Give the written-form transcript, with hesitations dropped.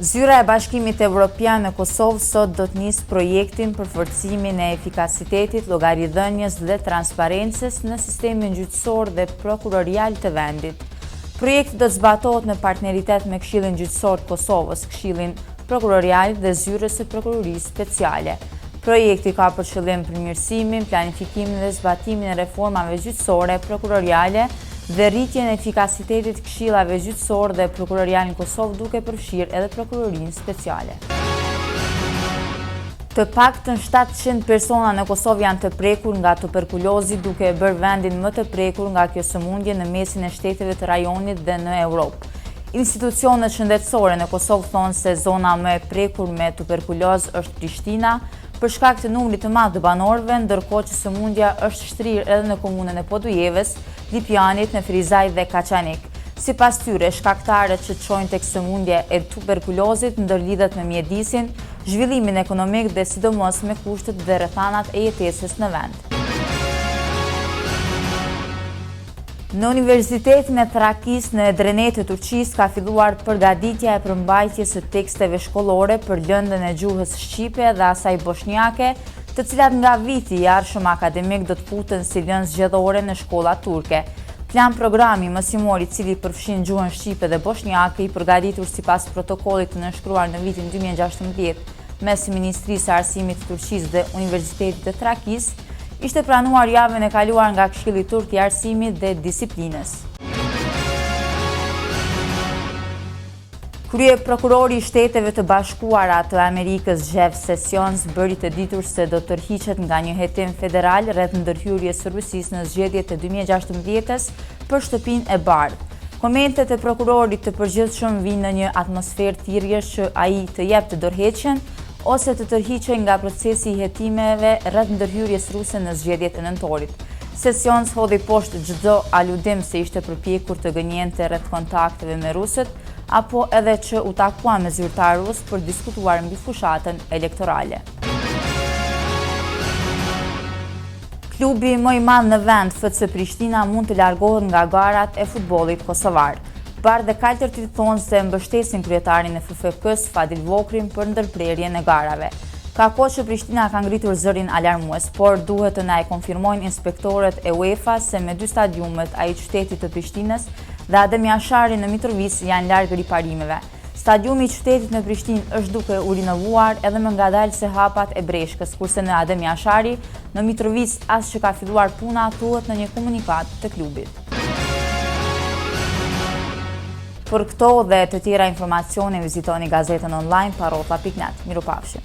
Zyra e Bashkimit Evropian në Kosovë sot do të nisë projektin për forcimin e efikasitetit, llogaridhënies dhe transparencës në sistemin gjyqësor dhe prokurorial të vendit. Projekti do të zbatohet në partneritet me Këshillin Gjyqësor të Kosovës, Këshillin Prokurorial dhe Zyrës së Prokurorisë Speciale. Projekti ka për qëllim përmirësimin, planifikimin dhe zbatimin e reformave gjyqësore, prokuroriale dhe rritjen e efikasitetit këshillave gjyqësor dhe prokurorial në Kosovë, duke përfshirë edhe prokurorinë speciale. Të paktën 700 persona në Kosovë janë të prekur nga tuberkulozi, duke e bërë vendin më të prekur nga kjo sëmundje në mesin e shteteve të rajonit dhe në Europë. Institucionet shëndetësore në Kosovë thonë se zona më e prekur me tuberkuloz është Prishtina, për shkak të numrit të madh të banorëve, ndërkohë që sëmundja është shtrirë edhe në komunën e Podujevës, Lipjanit, në Frizaj dhe Kaçanik. Sipas tyre, shkaktarët që çojnë tek sëmundja e tuberkulozit ndërlidhet me mjedisin, zhvillimin ekonomik dhe sidomos me kushtet dhe rrethanat e jetesës në vend. Në Universitetin e Thrakis në Edrenet të Turqisë ka filluar përgatitja e përmbajtjes së teksteve shkollore për lëndën e gjuhës shqipe dhe asaj bosnjake, të cilat nga viti i ardhshëm akademik do të futen si lëndë zgjedhore në shkollat turke. Plan programi mësimor i cili përfshin gjuhën shqipe dhe bosnjake, i përgatitur sipas protokollit të nënshkruar në vitin 2016 mes Ministrisë së Arsimit të Turqisë dhe Universitetit të Thrakis, ishte pranuar javën e kaluar nga Këshilli Turk i Arsimit dhe Disiplinës. Krye prokurori i Shteteve të Bashkuara të Amerikës Jeff Sessions bëri të ditur se do tërhiqet nga një hetim federal rreth ndërhyrjes së Rusisë në zgjedhjet e 2016 për shtëpinë e bardhë. Komentet e prokurorit të përgjithshëm vijnë në një atmosferë thirrjesh që ai të jepë të dorëheqjen ose të tërhiqej nga procesi i hetimeve rreth ndërhyrjes ruse në zgjedhjet e nëntorit. Sessions hodhi poshtë çdo aludim se ishte përpjekur të gënjente rreth kontakteve me rusët, apo edhe që u takua me zyrtar rus për diskutuar mbi fushatën elektorale. Klubi më i madh në vend, FC Prishtina, mund të largohet nga garat e futbollit kosovar. Bardhë dhe kaltërtit thonë se mbështesin kryetarin e FFK-s Fadil Vokrin për ndërprerjen e garave. Ka kohë që Prishtina ka ngritur zërin alarmues, por duhet të na e konfirmojnë inspektorët e UEFA se me dy stadiumet, ai qytetit të Prishtinës dhe Adem Jashari në Mitrovic, janë larg riparimeve. Stadiumi i qytetit në Prishtinë është duke u rinovuar edhe më ngadalë se hapat e Breshkës, kurse në Adem Jashari në Mitrovic as që ka filluar puna, thuhet në një komunikat të klubit. Për këto dhe të tjera informacione vizitoni gazetën online parrota.net. Mirupafshim.